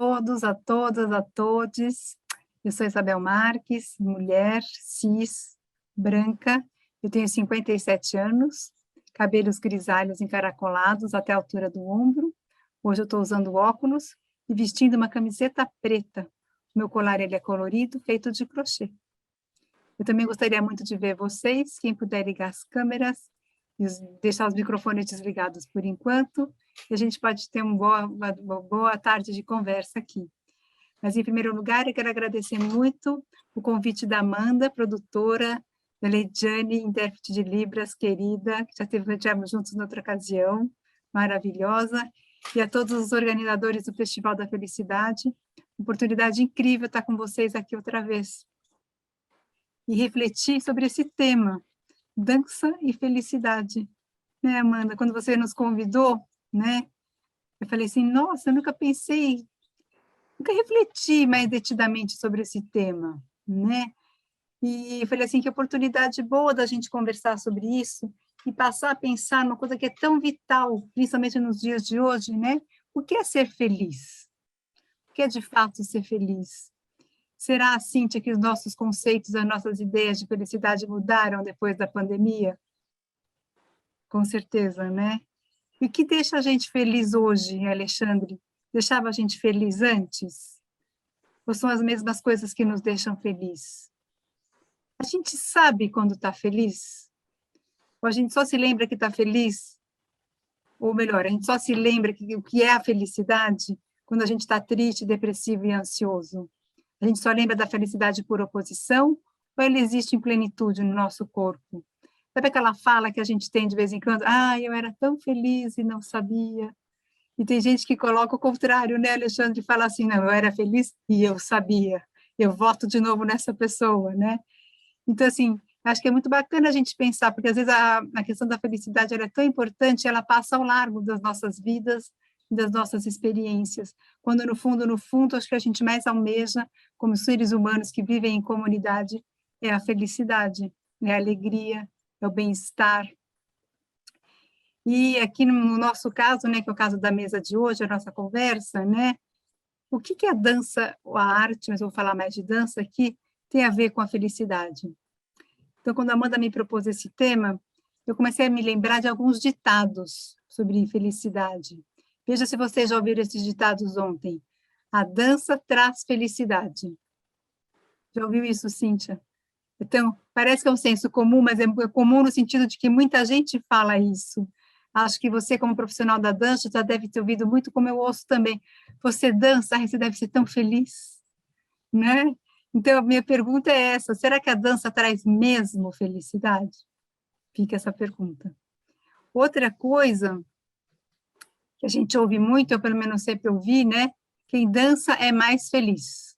todos, a todas, a todes. Eu sou Isabel Marques, mulher, cis, branca. Eu tenho 57 anos, cabelos grisalhos encaracolados até a altura do ombro. Hoje eu estou usando óculos e vestindo uma camiseta preta. Meu colar ele é colorido, feito de crochê. Eu também gostaria muito de ver vocês, quem puder ligar as câmeras e deixar os microfones desligados por enquanto, e a gente pode ter uma boa tarde de conversa aqui. Mas, em primeiro lugar, eu quero agradecer muito o convite da Amanda, produtora, da Leidiane, intérprete de Libras, querida, que já estivemos juntos em outra ocasião, maravilhosa, e a todos os organizadores do Festival da Felicidade. Oportunidade incrível estar com vocês aqui outra vez. E refletir sobre esse tema, dança e felicidade. Né, Amanda? Quando você nos convidou, né? Eu falei assim, nossa, eu nunca refleti mais detidamente sobre esse tema, né? E falei assim, que oportunidade boa da gente conversar sobre isso e passar a pensar numa coisa que é tão vital, principalmente nos dias de hoje, né? O que é ser feliz? O que é de fato ser feliz? Será, Cíntia, que os nossos conceitos, as nossas ideias de felicidade mudaram depois da pandemia? Com certeza, né? E o que deixa a gente feliz hoje, Alexandre? Deixava a gente feliz antes? Ou são as mesmas coisas que nos deixam feliz? A gente sabe quando está feliz? Ou a gente só se lembra que está feliz? Ou melhor, a gente só se lembra que o que é a felicidade quando a gente está triste, depressivo e ansioso? A gente só lembra da felicidade por oposição ou ela existe em plenitude no nosso corpo? Sabe aquela fala que a gente tem de vez em quando? Ah, eu era tão feliz e não sabia. E tem gente que coloca o contrário, né, Alexandre? Fala assim, não, eu era feliz e eu sabia. Eu voto de novo nessa pessoa, né? Então, assim, acho que é muito bacana a gente pensar, porque às vezes a questão da felicidade ela é tão importante, ela passa ao largo das nossas vidas, das nossas experiências, quando no fundo, acho que a gente mais almeja, como seres humanos que vivem em comunidade, é a felicidade, é a alegria, é o bem-estar. E aqui no nosso caso, né, que é o caso da mesa de hoje, a nossa conversa, né, o que a dança, ou a arte, mas eu vou falar mais de dança aqui, tem a ver com a felicidade? Então, quando a Amanda me propôs esse tema, eu comecei a me lembrar de alguns ditados sobre felicidade. Veja se vocês já ouviram esses ditados ontem. A dança traz felicidade. Já ouviu isso, Cíntia? Então, parece que é um senso comum, mas é comum no sentido de que muita gente fala isso. Acho que você, como profissional da dança, já deve ter ouvido muito, como eu ouço também. Você dança, você deve ser tão feliz, né? Então, a minha pergunta é essa, será que a dança traz mesmo felicidade? Fica essa pergunta. Outra coisa que a gente ouve muito, eu pelo menos sempre ouvi, né? Quem dança é mais feliz.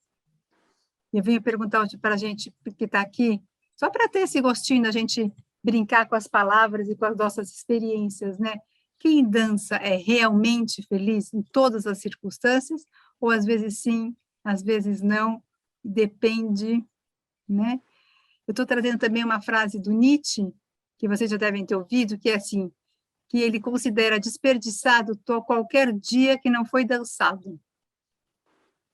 Eu venho perguntar hoje para a gente que está aqui, só para ter esse gostinho da gente brincar com as palavras e com as nossas experiências, né? Quem dança é realmente feliz em todas as circunstâncias, ou às vezes sim, às vezes não, depende, né? Eu estou trazendo também uma frase do Nietzsche, que vocês já devem ter ouvido, que é assim, que ele considera desperdiçado qualquer dia que não foi dançado.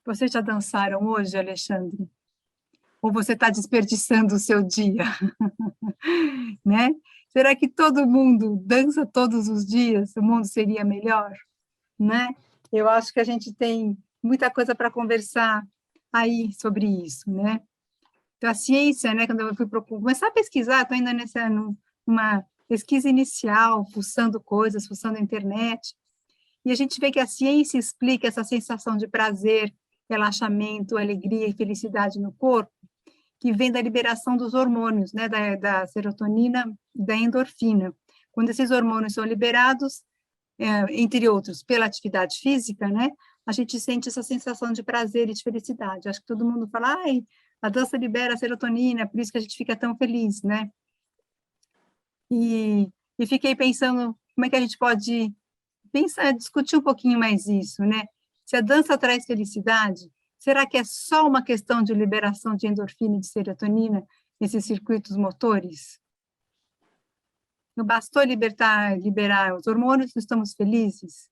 Vocês já dançaram hoje, Alexandre? Ou você está desperdiçando o seu dia? Né? Será que todo mundo dança todos os dias? O mundo seria melhor? Né? Eu acho que a gente tem muita coisa para conversar aí sobre isso, né? Então, a ciência, né, quando eu fui começar a pesquisar, estou ainda numa pesquisa inicial, fuçando coisas, fuçando a internet, e a gente vê que a ciência explica essa sensação de prazer, relaxamento, alegria e felicidade no corpo, que vem da liberação dos hormônios, né, da serotonina e da endorfina. Quando esses hormônios são liberados, entre outros, pela atividade física, né, a gente sente essa sensação de prazer e de felicidade. Acho que todo mundo fala, ai, a dança libera a serotonina, por isso que a gente fica tão feliz, né? E fiquei pensando como é que a gente pode pensar, discutir um pouquinho mais isso, né? Se a dança traz felicidade, será que é só uma questão de liberação de endorfina e de serotonina nesses circuitos motores? Não bastou liberar os hormônios, estamos felizes?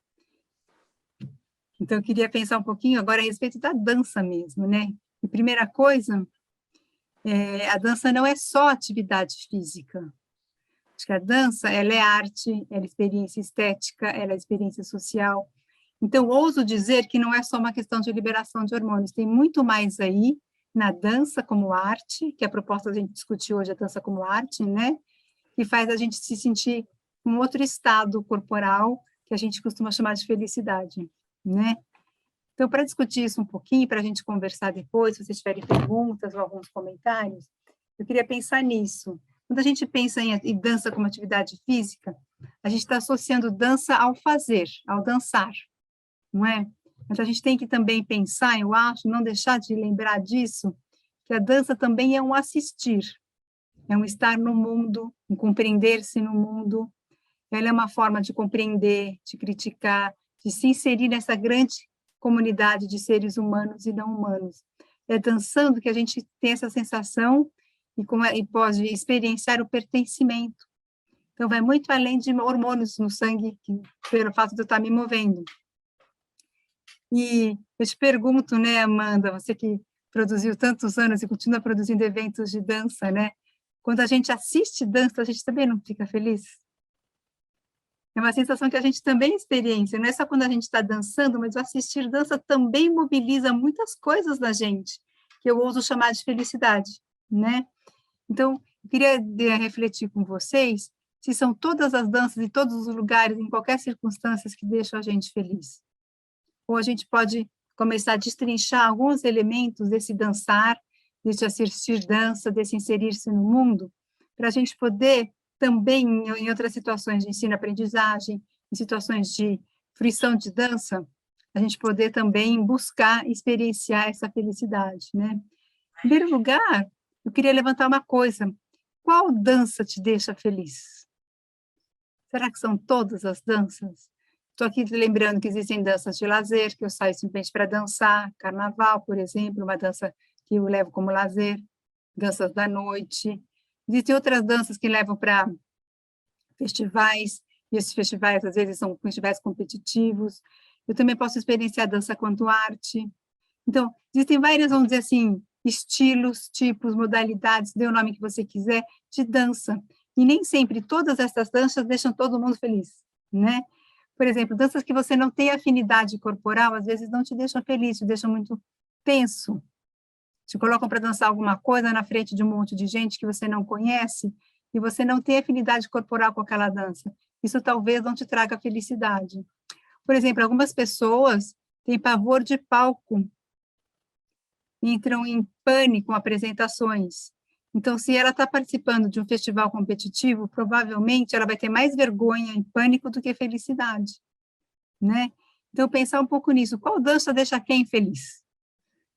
Então, eu queria pensar um pouquinho agora a respeito da dança mesmo, né? E primeira coisa, a dança não é só atividade física. Acho que a dança, ela é arte, ela é experiência estética, ela é experiência social. Então, ouso dizer que não é só uma questão de liberação de hormônios, tem muito mais aí na dança como arte, que é a proposta da gente discutir hoje, a dança como arte, né? Que faz a gente se sentir um outro estado corporal, que a gente costuma chamar de felicidade, né? Então, para discutir isso um pouquinho, para a gente conversar depois, se vocês tiverem perguntas ou alguns comentários, eu queria pensar nisso. Quando a gente pensa em dança como atividade física, a gente está associando dança ao fazer, ao dançar, não é? Mas a gente tem que também pensar, eu acho, não deixar de lembrar disso, que a dança também é um assistir, é um estar no mundo, um compreender-se no mundo. Ela é uma forma de compreender, de criticar, de se inserir nessa grande comunidade de seres humanos e não humanos. É dançando que a gente tem essa sensação e pode experienciar o pertencimento. Então, vai muito além de hormônios no sangue, pelo fato de eu estar me movendo. E eu te pergunto, né, Amanda, você que produziu tantos anos e continua produzindo eventos de dança, né? Quando a gente assiste dança, a gente também não fica feliz? É uma sensação que a gente também experiencia, não é só quando a gente está dançando, mas o assistir dança também mobiliza muitas coisas na gente, que eu ouso chamar de felicidade, né? Então, eu queria refletir com vocês se são todas as danças, em todos os lugares, em qualquer circunstância, que deixam a gente feliz. Ou a gente pode começar a destrinchar alguns elementos desse dançar, desse assistir dança, desse inserir-se no mundo, para a gente poder também, em outras situações de ensino-aprendizagem, em situações de fruição de dança, a gente poder também buscar experienciar essa felicidade, né? Em primeiro lugar, eu queria levantar uma coisa. Qual dança te deixa feliz? Será que são todas as danças? Estou aqui lembrando que existem danças de lazer, que eu saio simplesmente para dançar, carnaval, por exemplo, uma dança que eu levo como lazer, danças da noite. Existem outras danças que levam para festivais, e esses festivais, às vezes, são festivais competitivos. Eu também posso experienciar dança quanto arte. Então, existem várias, vamos dizer assim, estilos, tipos, modalidades, dê o nome que você quiser, de dança. E nem sempre todas essas danças deixam todo mundo feliz, né? Por exemplo, danças que você não tem afinidade corporal, às vezes não te deixam feliz, te deixam muito tenso. Te colocam para dançar alguma coisa na frente de um monte de gente que você não conhece e você não tem afinidade corporal com aquela dança. Isso talvez não te traga felicidade. Por exemplo, algumas pessoas têm pavor de palco, entram em pânico com apresentações. Então, se ela está participando de um festival competitivo, provavelmente ela vai ter mais vergonha e pânico do que felicidade, né? Então, pensar um pouco nisso. Qual dança deixa quem feliz?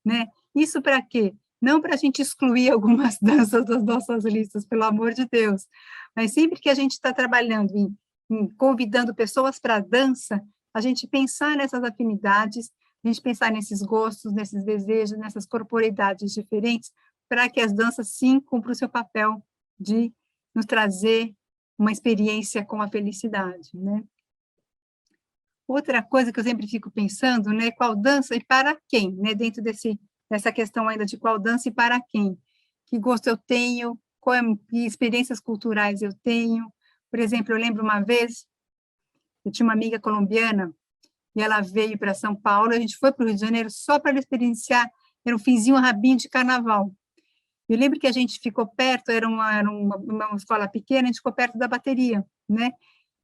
Né? Isso para quê? Não para a gente excluir algumas danças das nossas listas, pelo amor de Deus, mas sempre que a gente está trabalhando em convidando pessoas para a dança, a gente pensar nessas afinidades, a gente pensar nesses gostos, nesses desejos, nessas corporeidades diferentes, para que as danças, sim, cumpram o seu papel de nos trazer uma experiência com a felicidade, né? Outra coisa que eu sempre fico pensando, né, qual dança e para quem, né, dentro dessa questão ainda de qual dança e para quem, que gosto eu tenho, que experiências culturais eu tenho. Por exemplo, eu lembro uma vez, eu tinha uma amiga colombiana, e ela veio para São Paulo, a gente foi para o Rio de Janeiro só para experienciar, era um finzinho, um rabinho de carnaval. Eu lembro que a gente ficou perto, era uma escola pequena, a gente ficou perto da bateria, né?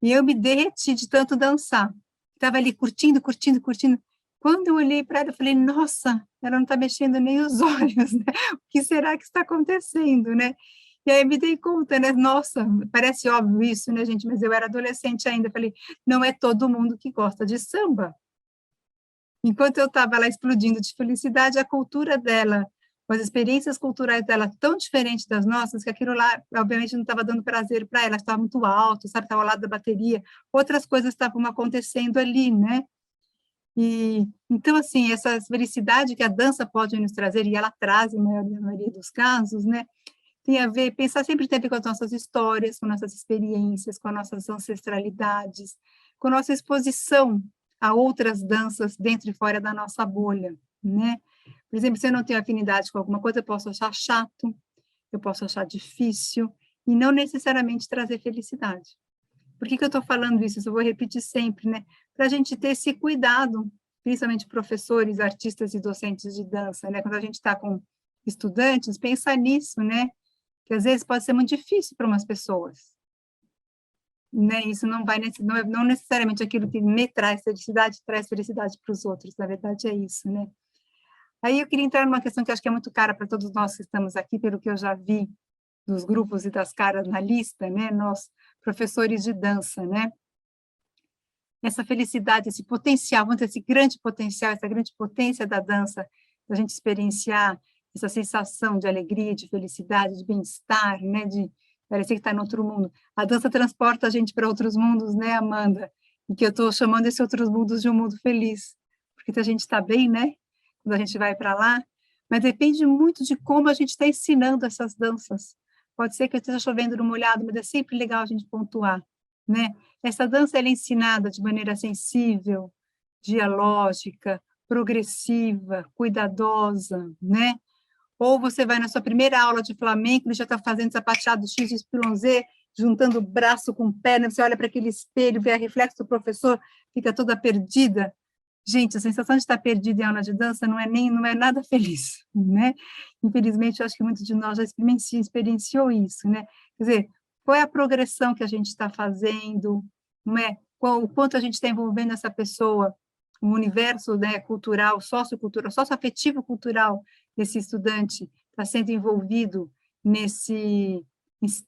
E eu me derreti de tanto dançar. Estava ali curtindo, curtindo, curtindo. Quando eu olhei para ela, eu falei, nossa, ela não está mexendo nem os olhos, né? O que será que está acontecendo, né? E aí me dei conta, né? Nossa, parece óbvio isso, né, gente? Mas eu era adolescente ainda, falei, não é todo mundo que gosta de samba. Enquanto eu estava lá explodindo de felicidade, a cultura dela, as experiências culturais dela tão diferentes das nossas, que aquilo lá, obviamente, não estava dando prazer para ela, estava muito alto, sabe, estava ao lado da bateria, outras coisas estavam acontecendo ali, né? E, então, assim, essa felicidade que a dança pode nos trazer, e ela traz, na maioria dos casos, né? Tem a ver, pensar sempre tem a ver com as nossas histórias, com nossas experiências, com as nossas ancestralidades, com a nossa exposição a outras danças dentro e fora da nossa bolha, né? Por exemplo, se eu não tenho afinidade com alguma coisa, eu posso achar chato, eu posso achar difícil, e não necessariamente trazer felicidade. Por que eu estou falando isso? Eu vou repetir sempre, né? Para a gente ter esse cuidado, principalmente professores, artistas e docentes de dança, né? Quando a gente está com estudantes, pensar nisso, né? Que às vezes pode ser muito difícil para umas pessoas, né? Isso não necessariamente aquilo que me traz felicidade para os outros, na verdade é isso, né? Aí eu queria entrar numa questão que acho que é muito cara para todos nós que estamos aqui, pelo que eu já vi dos grupos e das caras na lista, né? Nós, professores de dança, né? Essa felicidade, esse potencial, vamos dizer, esse grande potencial, essa grande potência da dança, da gente experienciar essa sensação de alegria, de felicidade, de bem-estar, né? De parecer que está em outro mundo. A dança transporta a gente para outros mundos, né, Amanda? E que eu estou chamando esses outros mundos de um mundo feliz, porque a gente está bem, né? Quando a gente vai para lá, mas depende muito de como a gente está ensinando essas danças. Pode ser que eu esteja chovendo no molhado, mas é sempre legal a gente pontuar, né? Essa dança ela é ensinada de maneira sensível, dialógica, progressiva, cuidadosa, né? Ou você vai na sua primeira aula de flamenco e já está fazendo sapateado X, Y, Z, juntando braço com perna, você olha para aquele espelho, vê a reflexo do professor, fica toda perdida. Gente, a sensação de estar perdida em aula de dança não é nada feliz, né? Infelizmente, eu acho que muitos de nós já experienciou isso, né? Quer dizer, qual é a progressão que a gente está fazendo, não é? O quanto a gente está envolvendo essa pessoa, o universo, né, cultural, sociocultural, socioafetivo cultural desse estudante está sendo envolvido nesse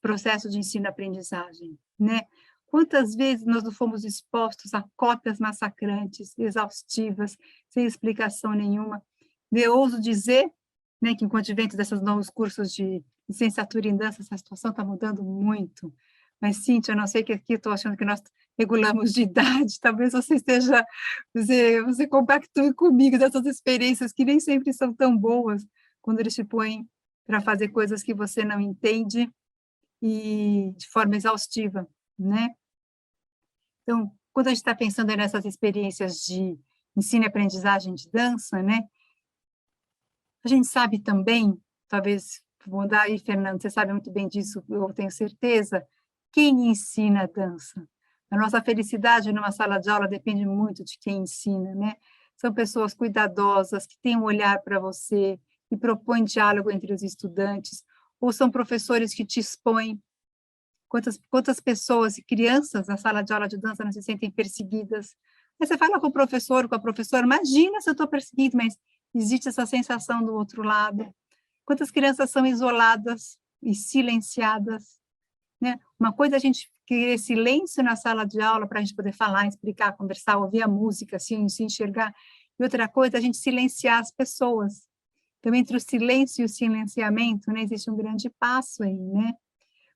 processo de ensino-aprendizagem, né? Quantas vezes nós não fomos expostos a cópias massacrantes, exaustivas, sem explicação nenhuma? Eu ouso dizer, né, que com o advento desses novos cursos de licenciatura em dança, essa situação está mudando muito. Mas, Cíntia, eu não sei que aqui estou achando que nós regulamos de idade, talvez você compactue comigo dessas experiências que nem sempre são tão boas, quando eles te põem para fazer coisas que você não entende e de forma exaustiva, né? Então, quando a gente está pensando nessas experiências de ensino e aprendizagem de dança, né? A gente sabe também, talvez, vou mandar aí, Fernando, você sabe muito bem disso, eu tenho certeza, quem ensina a dança. A nossa felicidade numa sala de aula depende muito de quem ensina, né? São pessoas cuidadosas, que têm um olhar para você, que propõem diálogo entre os estudantes, ou são professores que te expõem. Quantas pessoas e crianças na sala de aula de dança não se sentem perseguidas? Aí você fala com o professor, com a professora, imagina se eu estou perseguido, mas existe essa sensação do outro lado. Quantas crianças são isoladas e silenciadas, né? Uma coisa é a gente querer silêncio na sala de aula para a gente poder falar, explicar, conversar, ouvir a música, assim, se enxergar. E outra coisa é a gente silenciar as pessoas. Então, entre o silêncio e o silenciamento, né, existe um grande passo aí, né?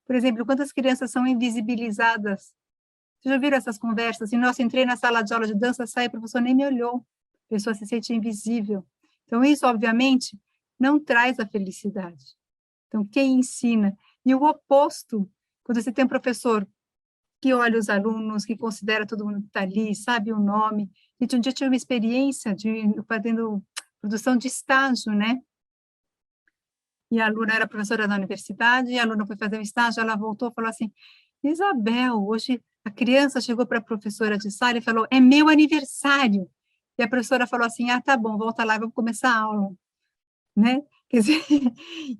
Por exemplo, quantas crianças são invisibilizadas? Vocês já viram essas conversas? E nossa, entrei na sala de aula de dança, saí, o professor nem me olhou. A pessoa se sente invisível. Então, isso, obviamente, não traz a felicidade. Então, quem ensina? E o oposto, quando você tem um professor que olha os alunos, que considera todo mundo que está ali, sabe o nome. Gente, um dia eu tive uma experiência fazendo produção de estágio, né? E a aluna era professora da universidade, e a aluna foi fazer um estágio, ela voltou e falou assim, Isabel, hoje a criança chegou para a professora de sala e falou, é meu aniversário. E a professora falou assim, ah, tá bom, volta lá, vamos começar a aula. Né? Quer dizer,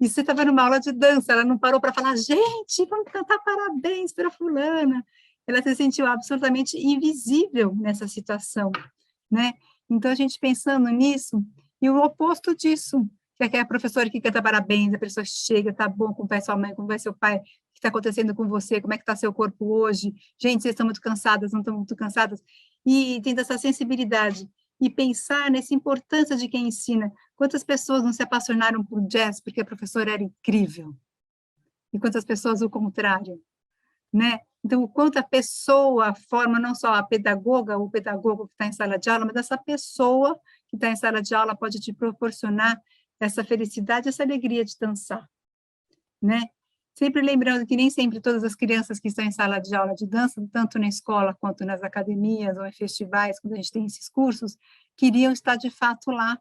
e você estava numa aula de dança, ela não parou para falar, gente, vamos cantar parabéns para fulana. Ela se sentiu absolutamente invisível nessa situação, né? Então, a gente pensando nisso, e o oposto disso, que é aquela professora que canta parabéns, a pessoa chega, tá bom, como vai sua mãe, como vai seu pai, o que está acontecendo com você, como é que está seu corpo hoje, gente, vocês estão muito cansadas, não estão muito cansadas, e tendo essa sensibilidade, e pensar nessa importância de quem ensina. Quantas pessoas não se apaixonaram por jazz porque a professora era incrível? E quantas pessoas o contrário, né? Então, o quanto a pessoa forma não só a pedagoga, o pedagogo que está em sala de aula, mas essa pessoa que está em sala de aula pode te proporcionar essa felicidade, essa alegria de dançar, né? Sempre lembrando que nem sempre todas as crianças que estão em sala de aula de dança, tanto na escola quanto nas academias ou em festivais, quando a gente tem esses cursos, queriam estar de fato lá.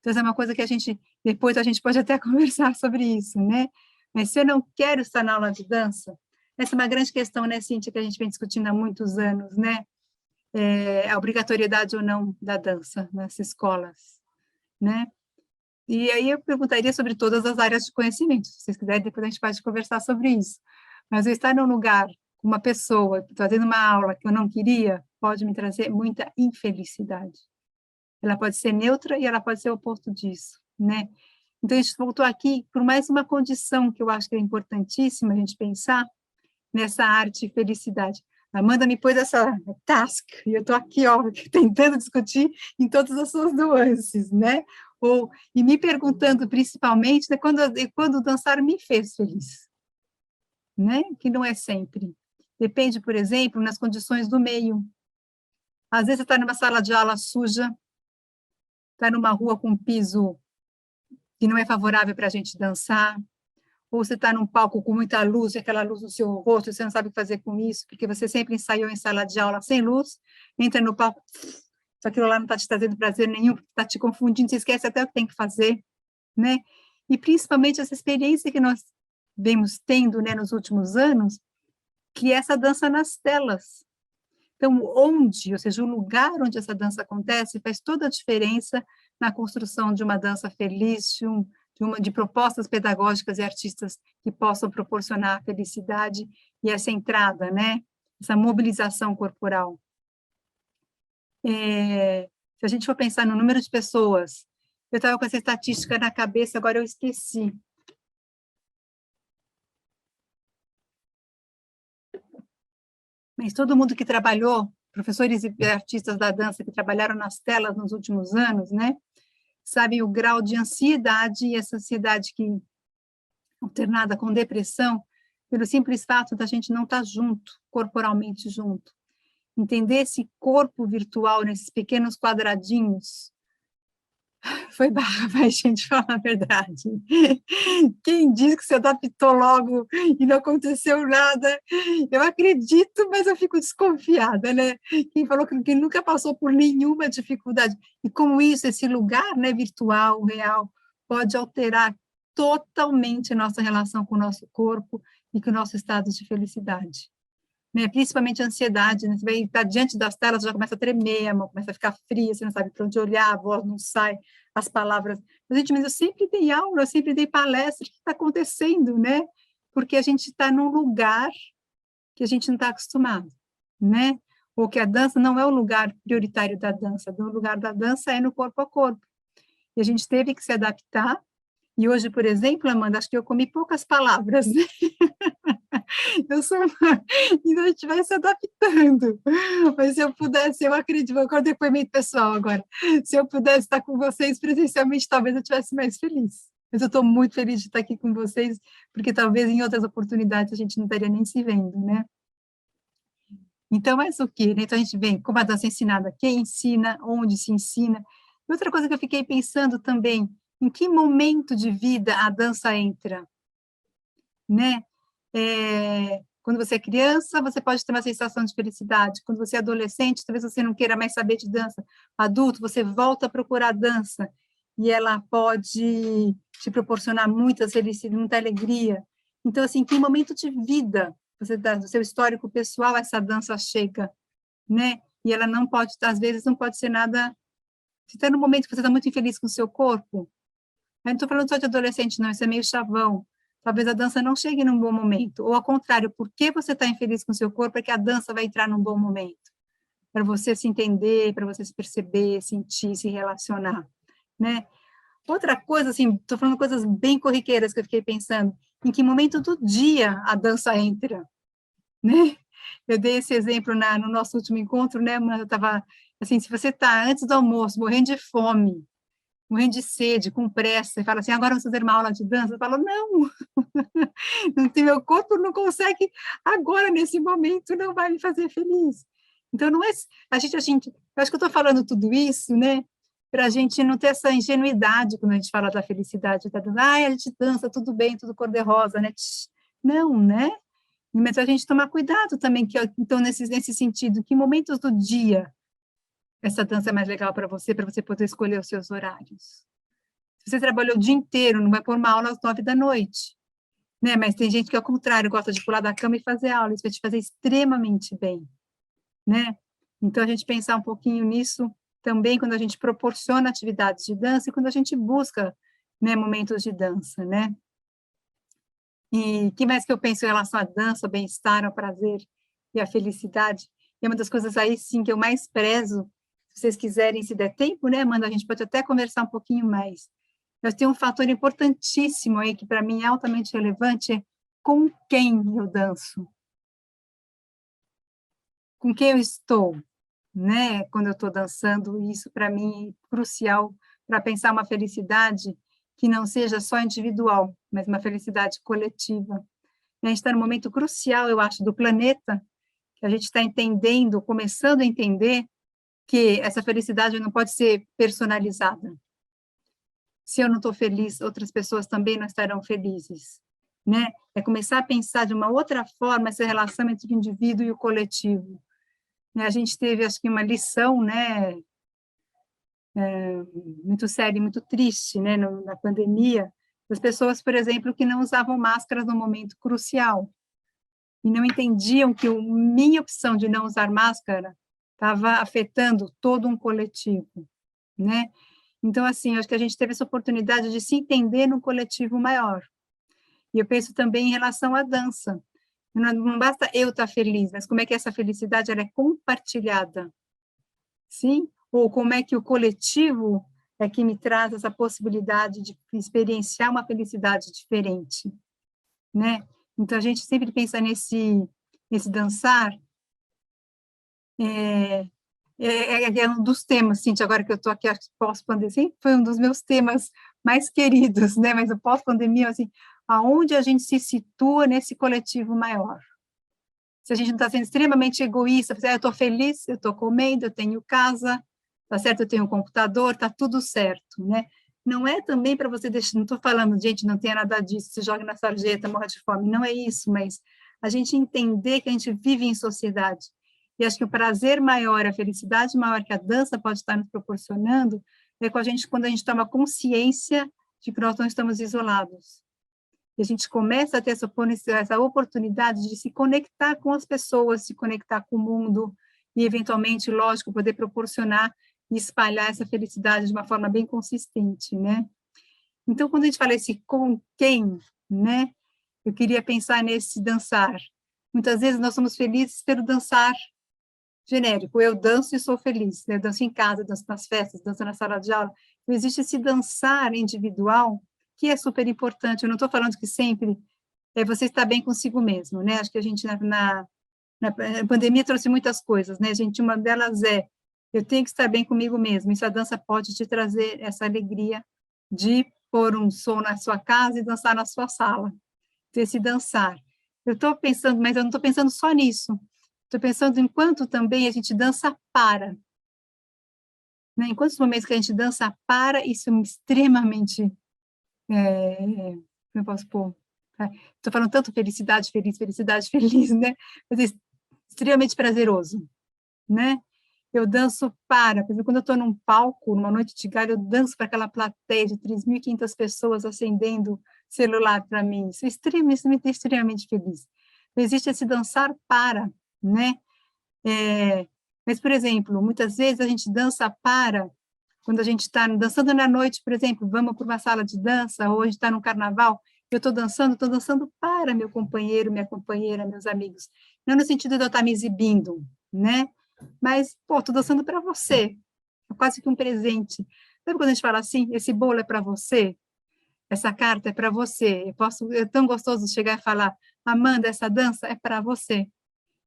Então, essa é uma coisa que depois a gente pode até conversar sobre isso, né? Mas se eu não quero estar na aula de dança, essa é uma grande questão, né, Cíntia, que a gente vem discutindo há muitos anos, né? A obrigatoriedade ou não da dança nas escolas, né? E aí eu perguntaria sobre todas as áreas de conhecimento, se vocês quiserem, depois a gente pode conversar sobre isso. Mas eu estar num lugar, com uma pessoa, fazendo uma aula que eu não queria, pode me trazer muita infelicidade. Ela pode ser neutra e ela pode ser o oposto disso, né? Então, a gente voltou aqui por mais uma condição que eu acho que é importantíssima a gente pensar nessa arte e felicidade. A Amanda me pôs essa task, e eu estou aqui, ó, tentando discutir em todas as suas nuances, né? E me perguntando, principalmente, né, quando dançar me fez feliz, né? Que não é sempre. Depende, por exemplo, nas condições do meio. Às vezes você está numa sala de aula suja, está numa rua com piso que não é favorável para a gente dançar, ou você está num palco com muita luz, e aquela luz no seu rosto, você não sabe o que fazer com isso, porque você sempre ensaiou em sala de aula sem luz, entra no palco, só aquilo lá não está te trazendo prazer nenhum, está te confundindo, você esquece até o que tem que fazer, né? E principalmente essa experiência que nós vemos tendo, né, nos últimos anos, que é essa dança nas telas. Então, ou seja, o lugar onde essa dança acontece faz toda a diferença na construção de uma dança feliz, de propostas pedagógicas e artistas que possam proporcionar a felicidade e essa entrada, né? Essa mobilização corporal. Se a gente for pensar no número de pessoas, eu estava com essa estatística na cabeça, agora eu esqueci. Mas todo mundo que trabalhou, professores e artistas da dança que trabalharam nas telas nos últimos anos, né, sabem o grau de ansiedade e essa ansiedade que alternada com depressão, pelo simples fato da gente não estar junto, corporalmente junto. Entender esse corpo virtual nesses pequenos quadradinhos foi barra, mas, gente, fala a verdade. Quem diz que se adaptou logo e não aconteceu nada, eu acredito, mas eu fico desconfiada, né? Quem falou que nunca passou por nenhuma dificuldade. E como isso, esse lugar, né, virtual, real, pode alterar totalmente a nossa relação com o nosso corpo e com o nosso estado de felicidade. Né, principalmente a ansiedade, né? Você vai estar diante das telas, já começa a tremer, a mão começa a ficar fria, você não sabe para onde olhar, a voz não sai, as palavras. Mas eu sempre dei aula, eu sempre dei palestra, o que está acontecendo, né? Porque a gente está num lugar que a gente não está acostumado, né? Ou que a dança não é o lugar prioritário da dança, o lugar da dança é no corpo a corpo. E a gente teve que se adaptar, e hoje, por exemplo, Amanda, acho que eu comi poucas palavras, né? Eu sou e a gente vai se adaptando. Mas se eu pudesse, eu acredito, agora depoimento pessoal agora, se eu pudesse estar com vocês presencialmente, talvez eu estivesse mais feliz. Mas eu estou muito feliz de estar aqui com vocês, porque talvez em outras oportunidades a gente não estaria nem se vendo, né? Então, é isso que, né? Então, a gente vê como a dança é ensinada, quem ensina, onde se ensina. E outra coisa que eu fiquei pensando também, em que momento de vida a dança entra, né? Quando você é criança, você pode ter uma sensação de felicidade. Quando você é adolescente, talvez você não queira mais saber de dança. Adulto, você volta a procurar dança e ela pode te proporcionar muita felicidade, muita alegria. Então, assim, que momento de vida você dá, do seu histórico pessoal, essa dança chega, né? E ela não pode, às vezes, não pode ser nada. Se está no momento que você está muito infeliz com o seu corpo, eu não estou falando só de adolescente, não, isso é meio chavão. Talvez a dança não chegue num bom momento. Ou, ao contrário, porque você está infeliz com o seu corpo, é que a dança vai entrar num bom momento. Para você se entender, para você se perceber, sentir, se relacionar, né? Outra coisa, assim, estou falando coisas bem corriqueiras que eu fiquei pensando. Em que momento do dia a dança entra, né? Eu dei esse exemplo no nosso último encontro, né? Mas eu estava, assim, se você está antes do almoço, morrendo de fome, morrendo de sede, com pressa, e fala assim, agora vamos fazer uma aula de dança. Eu falo, não, não tem, meu corpo não consegue, agora, nesse momento, não vai me fazer feliz. Então, não é, eu acho que eu estou falando tudo isso, né, para a gente não ter essa ingenuidade quando a gente fala da felicidade, tá dando, a gente dança, tudo bem, tudo cor-de-rosa, né? Não, né? Mas a gente tomar cuidado também, então, nesse sentido, que momentos do dia essa dança é mais legal para você poder escolher os seus horários. Se você trabalhou o dia inteiro, não vai pôr uma aula às 9 da noite, né? Mas tem gente que, ao contrário, gosta de pular da cama e fazer aula, isso vai te fazer extremamente bem, né? Então, a gente pensar um pouquinho nisso também quando a gente proporciona atividades de dança e quando a gente busca, né, momentos de dança, né? E o que mais que eu penso em relação à dança, ao bem-estar, ao prazer e à felicidade? E é uma das coisas aí, sim, que eu mais prezo. Se vocês quiserem, se der tempo, né, Amanda, a gente pode até conversar um pouquinho mais. Mas tem um fator importantíssimo aí, que para mim é altamente relevante, é com quem eu danço. Com quem eu estou, né, quando eu estou dançando, isso para mim é crucial para pensar uma felicidade que não seja só individual, mas uma felicidade coletiva. A gente está num momento crucial, eu acho, do planeta, que a gente está entendendo, começando a entender que essa felicidade não pode ser personalizada. Se eu não estou feliz, outras pessoas também não estarão felizes, né? É começar a pensar de uma outra forma essa relação entre o indivíduo e o coletivo. A gente teve, acho que, uma lição, né, muito séria, muito triste, né, na pandemia, das pessoas, por exemplo, que não usavam máscaras no momento crucial, e não entendiam que a minha opção de não usar máscara estava afetando todo um coletivo, né? Então, assim, acho que a gente teve essa oportunidade de se entender num coletivo maior. E eu penso também em relação à dança. Não basta eu estar feliz, mas como é que essa felicidade ela é compartilhada, sim? Ou como é que o coletivo é que me traz essa possibilidade de experienciar uma felicidade diferente, né? Então, a gente sempre pensa nesse dançar, é um dos temas, Cíntia, agora que eu estou aqui, pós-pandemia, assim, foi um dos meus temas mais queridos, né? Mas o pós-pandemia, assim, aonde a gente se situa nesse coletivo maior? Se a gente não está sendo extremamente egoísta, eu estou feliz, eu estou comendo, eu tenho casa, tá certo? Eu tenho um computador, tá tudo certo, né? Não é também para você deixar, não estou falando, gente, não tenha nada disso, se joga na sarjeta, morra de fome, não é isso, mas a gente entender que a gente vive em sociedade. E acho que o prazer maior, a felicidade maior que a dança pode estar nos proporcionando é com a gente, quando a gente toma consciência de que nós não estamos isolados. E a gente começa a ter essa oportunidade de se conectar com as pessoas, se conectar com o mundo e, eventualmente, lógico, poder proporcionar e espalhar essa felicidade de uma forma bem consistente, né? Então, quando a gente fala esse com quem, né? Eu queria pensar nesse dançar. Muitas vezes nós somos felizes pelo dançar genérico. Eu danço e sou feliz. Eu danço em casa, danço nas festas, danço na sala de aula. Então, existe esse dançar individual que é super importante. Eu não estou falando que sempre você está bem consigo mesmo, né? Acho que a gente, na pandemia, trouxe muitas coisas, né, gente? Uma delas eu tenho que estar bem comigo mesmo. Isso a dança pode te trazer essa alegria de pôr um som na sua casa e dançar na sua sala. Ter esse dançar. Eu estou pensando, mas eu não estou pensando só nisso. Estou pensando em quanto também a gente dança para. Né? Em quantos momentos que a gente dança para, isso é extremamente... como eu posso pôr? Estou falando tanto felicidade, felicidade, feliz, né? Mas é extremamente prazeroso, né? Eu danço para, por exemplo, quando eu estou num palco, numa noite de gala, eu danço para aquela plateia de 3.500 pessoas acendendo celular para mim. Isso me deixa extremamente feliz. Então, existe esse dançar para, né? Mas, por exemplo, muitas vezes a gente dança para, quando a gente está dançando na noite, por exemplo, vamos para uma sala de dança, ou a gente está no carnaval, eu estou dançando para meu companheiro, minha companheira, meus amigos. Não no sentido de eu estar me exibindo, né? Mas, pô, estou dançando para você. É quase que um presente. Sabe quando a gente fala assim, esse bolo é para você? Essa carta é para você. É tão gostoso chegar e falar, Amanda, essa dança é para você.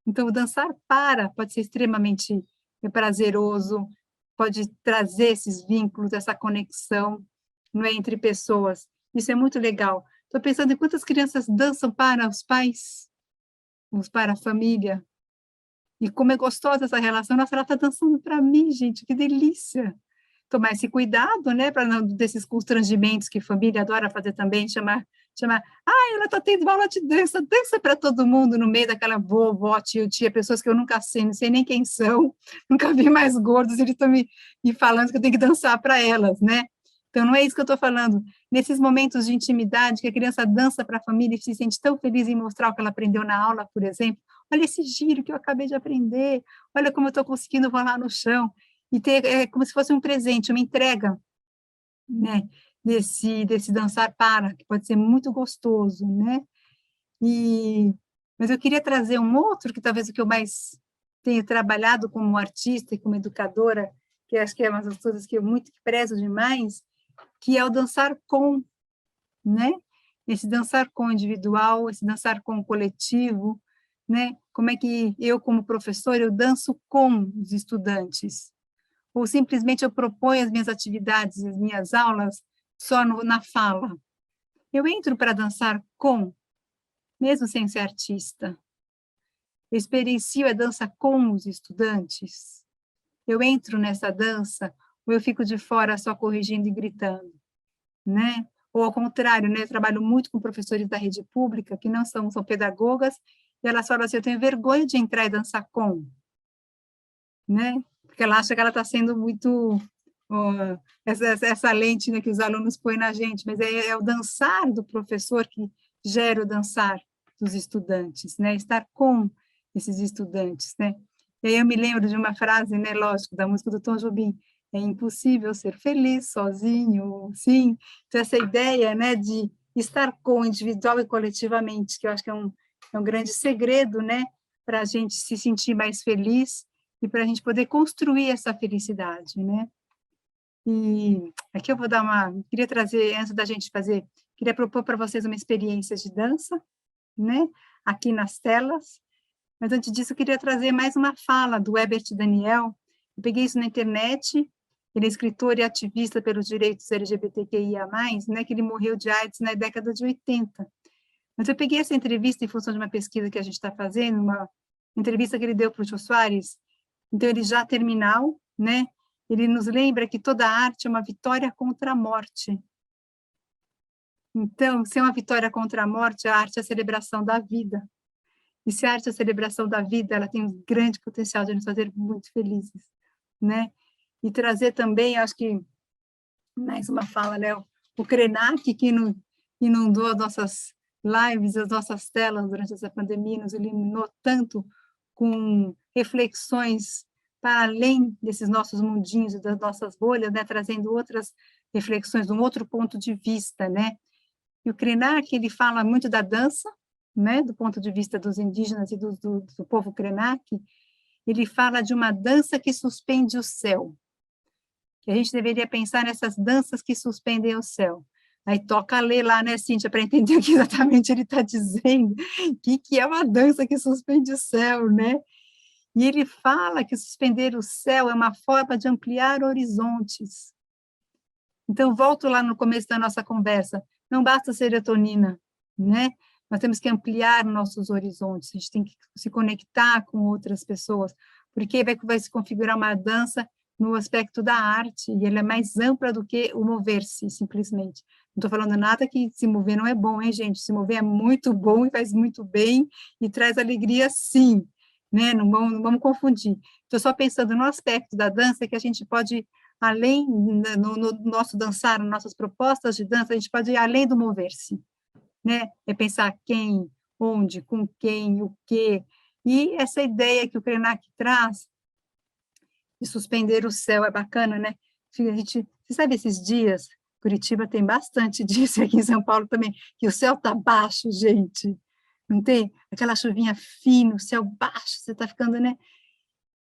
Então, o dançar para pode ser extremamente prazeroso, pode trazer esses vínculos, essa conexão, não é, entre pessoas. Isso é muito legal. Estou pensando em quantas crianças dançam para os pais, para a família, e como é gostosa essa relação. Nossa, ela está dançando para mim, gente, que delícia! tomar esse cuidado, né, para não desses constrangimentos que família adora fazer também, chamar, ela está tendo aula de dança, dança para todo mundo no meio daquela vovó, tio, tia, pessoas que eu nunca sei, não sei nem quem são, nunca vi mais gordos, eles estão me falando que eu tenho que dançar para elas, né? Então, não é isso que eu estou falando. Nesses momentos de intimidade, que a criança dança para a família e se sente tão feliz em mostrar o que ela aprendeu na aula, por exemplo, olha esse giro que eu acabei de aprender, olha como eu estou conseguindo rolar no chão, e ter, como se fosse um presente, uma entrega, né, desse dançar para, que pode ser muito gostoso, né? Mas eu queria trazer um outro, que talvez o que eu mais tenho trabalhado como artista e como educadora, que acho que é uma das coisas que eu muito prezo demais, que é o dançar com, né? Esse dançar com individual, esse dançar com coletivo, né? Como é que eu, como professor, eu danço com os estudantes? Ou simplesmente eu proponho as minhas atividades, as minhas aulas, só na fala? Eu entro para dançar com, mesmo sem ser artista. Eu experiencio a dança com os estudantes. Eu entro nessa dança, ou eu fico de fora só corrigindo e gritando, né? Ou ao contrário, né? Eu trabalho muito com professores da rede pública, que não são pedagogas, e elas falam assim, eu tenho vergonha de entrar e dançar com, né? Porque ela acha que ela está sendo muito... essa lente, né, que os alunos põem na gente, mas é o dançar do professor que gera o dançar dos estudantes, né? Estar com esses estudantes, né? E aí eu me lembro de uma frase, né, lógico, da música do Tom Jobim, é impossível ser feliz sozinho, sim. Então, essa ideia, né, de estar com individual e coletivamente, que eu acho que é um grande segredo, né, para a gente se sentir mais feliz e para a gente poder construir essa felicidade, né? E aqui eu vou dar queria trazer, antes da gente fazer, queria propor para vocês uma experiência de dança, né, aqui nas telas, mas antes disso eu queria trazer mais uma fala do Herbert Daniel. Eu peguei isso na internet, ele é escritor e ativista pelos direitos LGBTQIA+, né, que ele morreu de AIDS na década de 80. Mas eu peguei essa entrevista em função de uma pesquisa que a gente está fazendo, uma entrevista que ele deu para o Jô Soares, então ele já terminal, né, ele nos lembra que toda arte é uma vitória contra a morte. Então, se é uma vitória contra a morte, a arte é a celebração da vida. E se a arte é a celebração da vida, ela tem um grande potencial de nos fazer muito felizes, né? E trazer também, acho que, mais uma fala, né? O Krenak, que inundou as nossas lives, as nossas telas durante essa pandemia, nos iluminou tanto com reflexões para além desses nossos mundinhos e das nossas bolhas, né? Trazendo outras reflexões, um outro ponto de vista, né? E o Krenak, ele fala muito da dança, né, do ponto de vista dos indígenas e do povo Krenak, ele fala de uma dança que suspende o céu, que a gente deveria pensar nessas danças que suspendem o céu. Aí toca a ler lá, né, Cíntia, para entender o que exatamente ele está dizendo, que é uma dança que suspende o céu, né? E ele fala que suspender o céu é uma forma de ampliar horizontes. Então, volto lá no começo da nossa conversa, não basta serotonina, né? Nós temos que ampliar nossos horizontes, a gente tem que se conectar com outras pessoas, porque vai se configurar uma dança no aspecto da arte, e ela é mais ampla do que o mover-se, simplesmente. Não estou falando nada que se mover não é bom, hein, gente? Se mover é muito bom e faz muito bem, e traz alegria, sim, né? Não vamos confundir. Estou só pensando no aspecto da dança que a gente pode além, no nosso dançar, nas nossas propostas de dança, a gente pode ir além do mover-se, né? É pensar quem, onde, com quem, o quê. E essa ideia que o Krenak traz de suspender o céu é bacana, né? Você sabe, esses dias, Curitiba tem bastante disso, aqui em São Paulo também, que o céu está baixo, gente. Não tem? Aquela chuvinha fina, o céu baixo, você está ficando, né?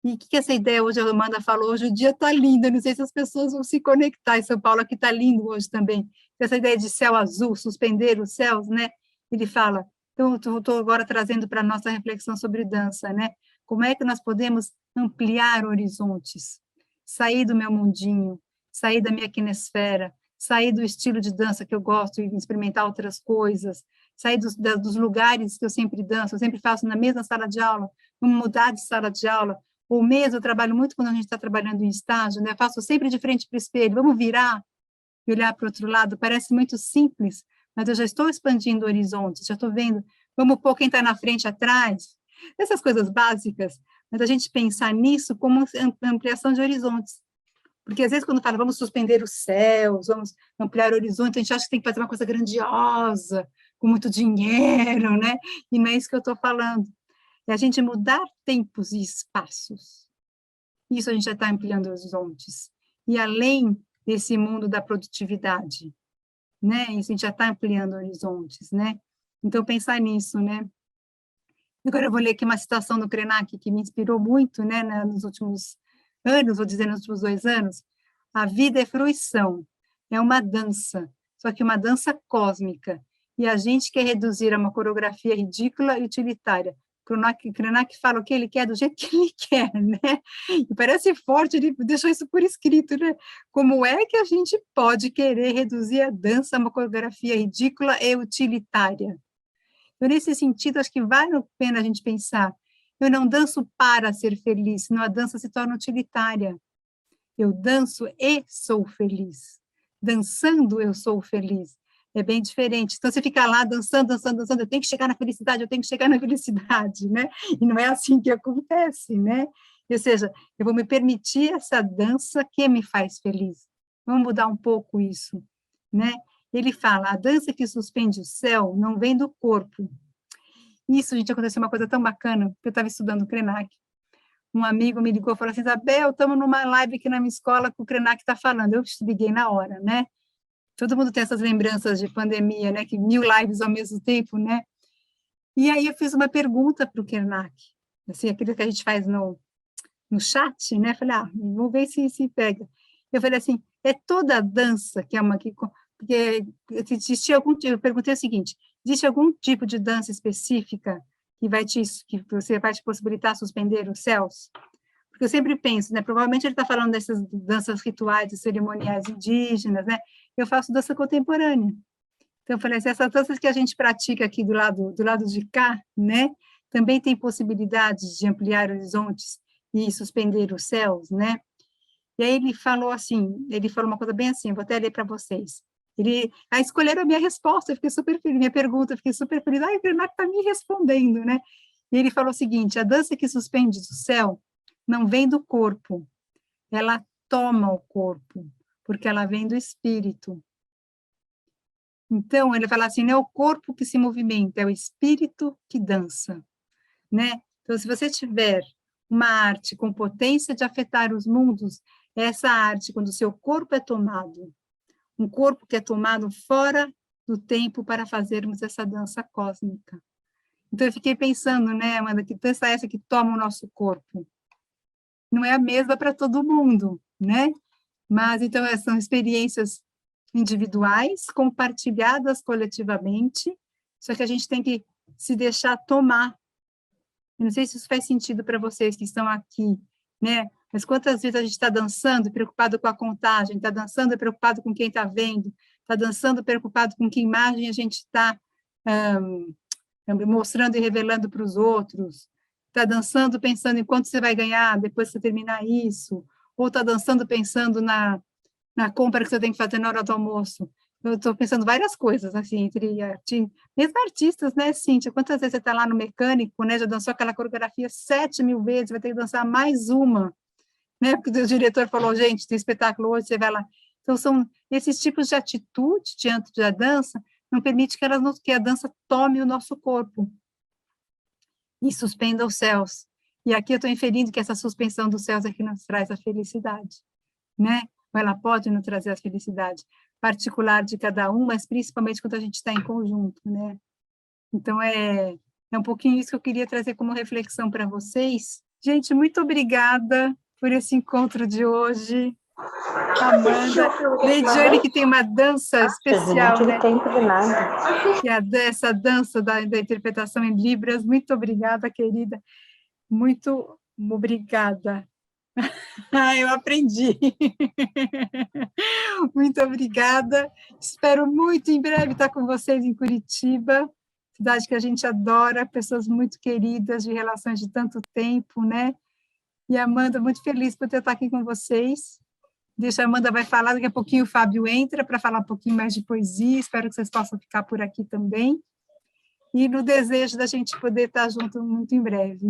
E o que essa ideia hoje, a Amanda falou, hoje o dia está lindo, eu não sei se as pessoas vão se conectar, em São Paulo aqui está lindo hoje também, essa ideia de céu azul, suspender os céus, né? Ele fala, então estou agora trazendo para a nossa reflexão sobre dança, né? Como é que nós podemos ampliar horizontes, sair do meu mundinho, sair da minha quinesfera, sair do estilo de dança que eu gosto e experimentar outras coisas, sair dos lugares que eu sempre danço, eu sempre faço na mesma sala de aula, vamos mudar de sala de aula, ou mesmo eu trabalho muito quando a gente está trabalhando em estágio, né? Eu faço sempre de frente para o espelho, vamos virar e olhar para o outro lado, parece muito simples, mas eu já estou expandindo horizontes, já estou vendo, vamos pôr quem está na frente atrás, essas coisas básicas, mas a gente pensar nisso como ampliação de horizontes. Porque, às vezes, quando fala, vamos suspender os céus, vamos ampliar o horizonte, a gente acha que tem que fazer uma coisa grandiosa, com muito dinheiro, né? E não é isso que eu estou falando. É a gente mudar tempos e espaços. Isso a gente já está ampliando horizontes. E além desse mundo da produtividade, né? Isso a gente já está ampliando horizontes, né? Então, pensar nisso, né? Agora eu vou ler aqui uma citação do Krenak, que me inspirou muito, né, nos últimos anos, vou dizer, nos últimos 2 anos. A vida é fruição, é uma dança, só que uma dança cósmica, e a gente quer reduzir a uma coreografia ridícula e utilitária. Krenak fala o que ele quer do jeito que ele quer, né? E parece forte, ele deixou isso por escrito, né? Como é que a gente pode querer reduzir a dança a uma coreografia ridícula e utilitária? Então, nesse sentido, acho que vale a pena a gente pensar. Eu não danço para ser feliz, senão a dança se torna utilitária. Eu danço e sou feliz. Dançando, eu sou feliz. É bem diferente. Então, você fica lá dançando, dançando, dançando, eu tenho que chegar na felicidade, eu tenho que chegar na felicidade, né? E não é assim que acontece, né? Ou seja, eu vou me permitir essa dança que me faz feliz. Vamos mudar um pouco isso, né? Ele fala, a dança que suspende o céu não vem do corpo. Isso, gente, aconteceu uma coisa tão bacana, que eu estava estudando o Krenak. Um amigo me ligou e falou assim, Isabel, estamos numa live aqui na minha escola que o Krenak está falando. Eu liguei na hora, né? Todo mundo tem essas lembranças de pandemia, né? Que 1000 lives ao mesmo tempo, né? E aí eu fiz uma pergunta para o Krenak, assim, aquilo que a gente faz no chat, né? Falei, vou ver se pega. Eu falei assim, é toda a dança que é uma... Porque existia algum tipo, eu perguntei o seguinte, existe algum tipo de dança específica que você vai te possibilitar suspender os céus? Porque eu sempre penso, né, provavelmente ele está falando dessas danças rituais e cerimoniais indígenas, né? Eu faço dança contemporânea. Então, eu falei assim, essas danças que a gente pratica aqui do lado de cá, né, também tem possibilidades de ampliar horizontes e suspender os céus, né? E aí ele falou assim, ele falou uma coisa bem assim, vou até ler para vocês. Escolheram a minha resposta, eu fiquei super feliz, minha pergunta, eu fiquei super feliz. O Krenak está me respondendo, né? E ele falou o seguinte, a dança que suspende do céu não vem do corpo, ela toma o corpo, porque ela vem do espírito. Então, ele fala assim, não é o corpo que se movimenta, é o espírito que dança, né? Então, se você tiver uma arte com potência de afetar os mundos, essa arte, quando o seu corpo é tomado, um corpo que é tomado fora do tempo para fazermos essa dança cósmica. Então, eu fiquei pensando, né, Amanda, que dança é essa que toma o nosso corpo? Não é a mesma para todo mundo, né? Mas, então, são experiências individuais, compartilhadas coletivamente, só que a gente tem que se deixar tomar. Eu não sei se isso faz sentido para vocês que estão aqui, né? Mas quantas vezes a gente está dançando preocupado com a contagem, está dançando preocupado com quem está vendo, está dançando preocupado com que imagem a gente está mostrando e revelando para os outros, está dançando pensando em quanto você vai ganhar depois que você terminar isso, ou está dançando pensando na compra que você tem que fazer na hora do almoço. Eu estou pensando várias coisas, assim, mesmo artistas, né, Cíntia? Quantas vezes você está lá no mecânico, né, já dançou aquela coreografia 7.000 vezes, vai ter que dançar mais uma, né, porque o diretor falou, gente, tem espetáculo hoje, você vai lá. Então, são esses tipos de atitude diante da dança, não permite que a dança tome o nosso corpo e suspenda os céus. E aqui eu estou inferindo que essa suspensão dos céus é que nos traz a felicidade, né? Ela pode nos trazer a felicidade particular de cada um, mas principalmente quando a gente está em conjunto, né? Então, é um pouquinho isso que eu queria trazer como reflexão para vocês. Gente, muito obrigada por esse encontro de hoje. Amanda, Leidiane, que tem uma dança especial, né? Não tive tempo de nada. Que é essa dança da interpretação em Libras. Muito obrigada, querida. Muito obrigada. Eu aprendi. Muito obrigada. Espero muito em breve estar com vocês em Curitiba, cidade que a gente adora, pessoas muito queridas, de relações de tanto tempo, né? E Amanda, muito feliz por ter estar aqui com vocês. Deixa a Amanda vai falar, daqui a pouquinho o Fábio entra para falar um pouquinho mais de poesia, espero que vocês possam ficar por aqui também. E no desejo da gente poder estar junto muito em breve.